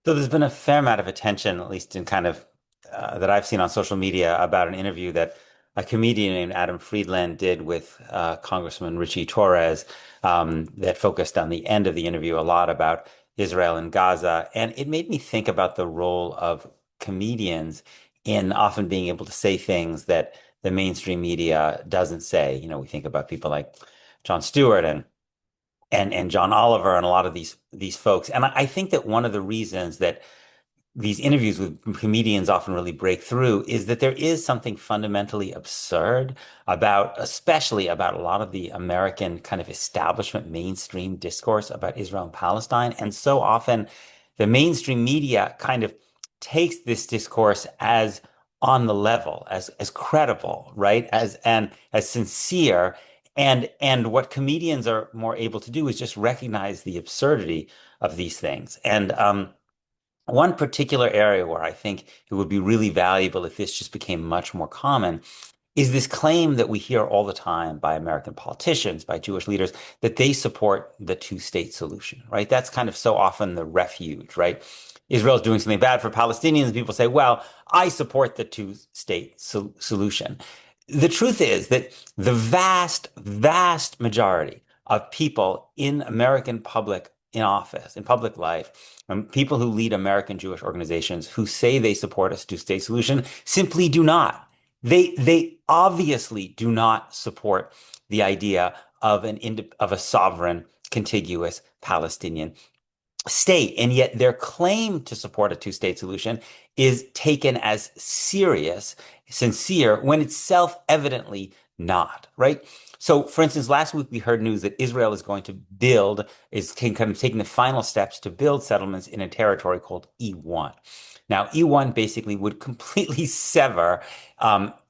So there's been a fair amount of attention, at least in kind of that I've seen on social media, about an interview that a comedian named Adam Friedland did with Congressman Richie Torres, that focused on the end of the interview a lot about Israel and Gaza. And it made me think about the role of comedians in often being able to say things that the mainstream media doesn't say. You know, we think about people like Jon Stewart and John Oliver and a lot of these folks. And I think that one of the reasons that these interviews with comedians often really break through is that there is something fundamentally absurd about, especially about a lot of the American kind of establishment mainstream discourse about Israel and Palestine. And so often the mainstream media kind of takes this discourse as on the level, as credible, right? As sincere. And what comedians are more able to do is just recognize the absurdity of these things. And one particular area where I think it would be really valuable if this just became much more common is this claim that we hear all the time by American politicians, by Jewish leaders, that they support the two-state solution, right? That's kind of so often the refuge, right? Israel's doing something bad for Palestinians. People say, well, I support the two-state solution. The truth is that the vast, vast majority of people in American public in office, in public life, people who lead American Jewish organizations who say they support a two-state solution simply do not. They obviously do not support the idea of of a sovereign, contiguous Palestinian state. And yet their claim to support a two-state solution is taken as serious, sincere, when it's self-evidently not, right? So, for instance, last week we heard news that Israel is going to kind of taking the final steps to build settlements in a territory called E1. Now, E1 basically would completely sever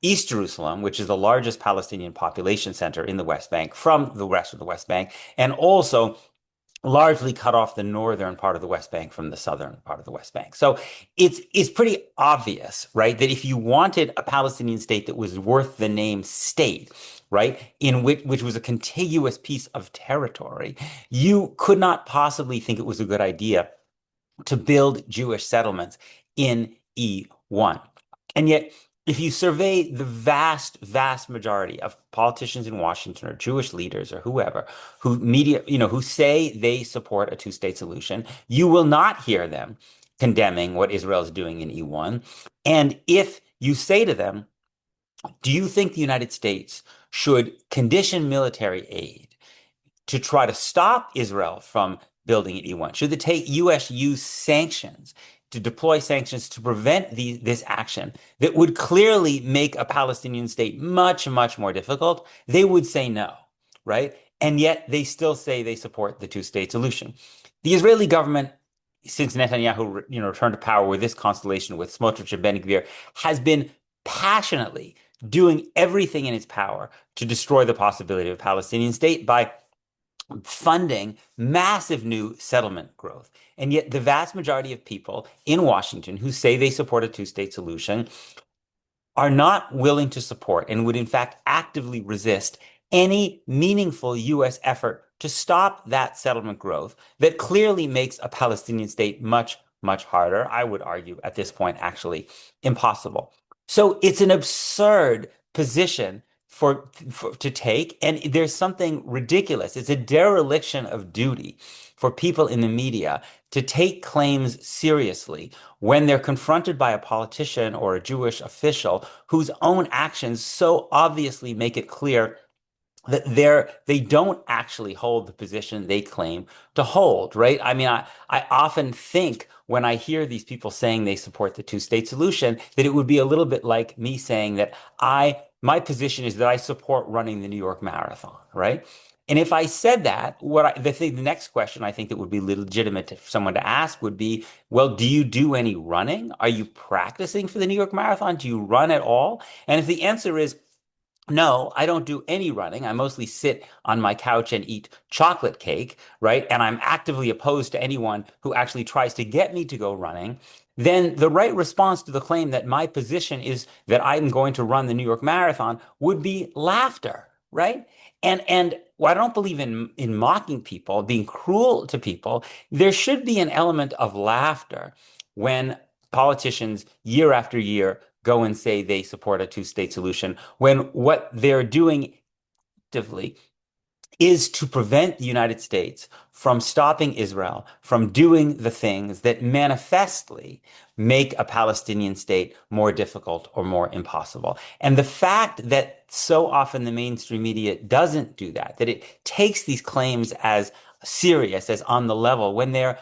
East Jerusalem, which is the largest Palestinian population center in the West Bank, from the rest of the West Bank, and also largely cut off the northern part of the West Bank from the southern part of the West Bank. So it's pretty obvious, right, that if you wanted a Palestinian state that was worth the name state, right, in which was a contiguous piece of territory, you could not possibly think it was a good idea to build Jewish settlements in E1. And yet, if you survey the vast, vast majority of politicians in Washington or Jewish leaders or whoever who say they support a two-state solution, you will not hear them condemning what Israel is doing in E1. And if you say to them, do you think the United States should condition military aid to try to stop Israel from building at E1? Should the U.S. use sanctions to deploy sanctions to prevent this action that would clearly make a Palestinian state much, much more difficult? They would say no, right? And yet they still say they support the two-state solution. The Israeli government, since Netanyahu, returned to power with this constellation with Smotrich and Ben-Gvir, has been passionately doing everything in its power to destroy the possibility of a Palestinian state by funding massive new settlement growth. And yet the vast majority of people in Washington who say they support a two-state solution are not willing to support and would in fact actively resist any meaningful U.S. effort to stop that settlement growth that clearly makes a Palestinian state much, much harder. I would argue at this point, actually impossible. So it's an absurd position to take, and there's something ridiculous. It's a dereliction of duty for people in the media to take claims seriously when they're confronted by a politician or a Jewish official whose own actions so obviously make it clear that they don't actually hold the position they claim to hold, right? I mean, I often think when I hear these people saying they support the two-state solution, that it would be a little bit like me saying that my position is that I support running the New York Marathon, right? And if I said that, the next question I think that would be legitimate for someone to ask would be, well, do you do any running? Are you practicing for the New York Marathon? Do you run at all? And if the answer is no, I don't do any running. I mostly sit on my couch and eat chocolate cake, right? And I'm actively opposed to anyone who actually tries to get me to go running. Then the right response to the claim that my position is that I'm going to run the New York Marathon would be laughter, right? And I don't believe in mocking people, being cruel to people. There should be an element of laughter when politicians year after year go and say they support a two-state solution, when what they're doing actively is to prevent the United States from stopping Israel from doing the things that manifestly make a Palestinian state more difficult or more impossible. And the fact that so often the mainstream media doesn't do that, that it takes these claims as serious, as on the level, when they're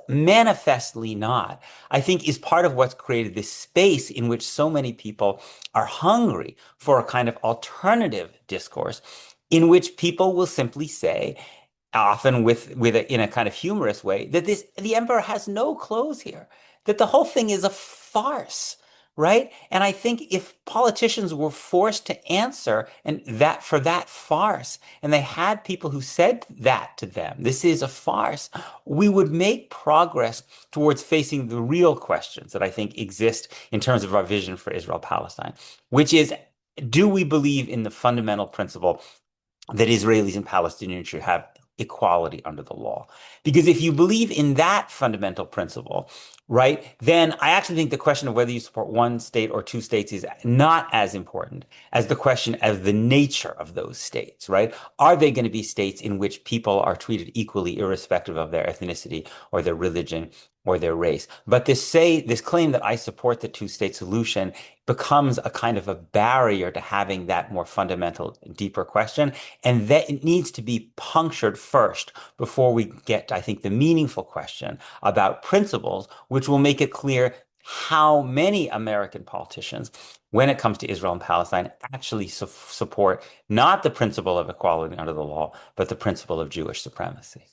manifestly not, I think is part of what's created this space in which so many people are hungry for a kind of alternative discourse in which people will simply say, often in a kind of humorous way, that the emperor has no clothes here, that the whole thing is a farce, right? And I think if politicians were forced to answer and that for that farce, and they had people who said that to them, this is a farce, we would make progress towards facing the real questions that I think exist in terms of our vision for Israel-Palestine, which is, do we believe in the fundamental principle that Israelis and Palestinians should have equality under the law? Because if you believe in that fundamental principle, right, then I actually think the question of whether you support one state or two states is not as important as the question of the nature of those states, right? Are they going to be states in which people are treated equally, irrespective of their ethnicity or their religion or their race? But this claim that I support the two-state solution becomes a kind of a barrier to having that more fundamental, deeper question. And that it needs to be punctured first before we get, I think, the meaningful question about principles, which will make it clear how many American politicians, when it comes to Israel and Palestine, actually support not the principle of equality under the law, but the principle of Jewish supremacy.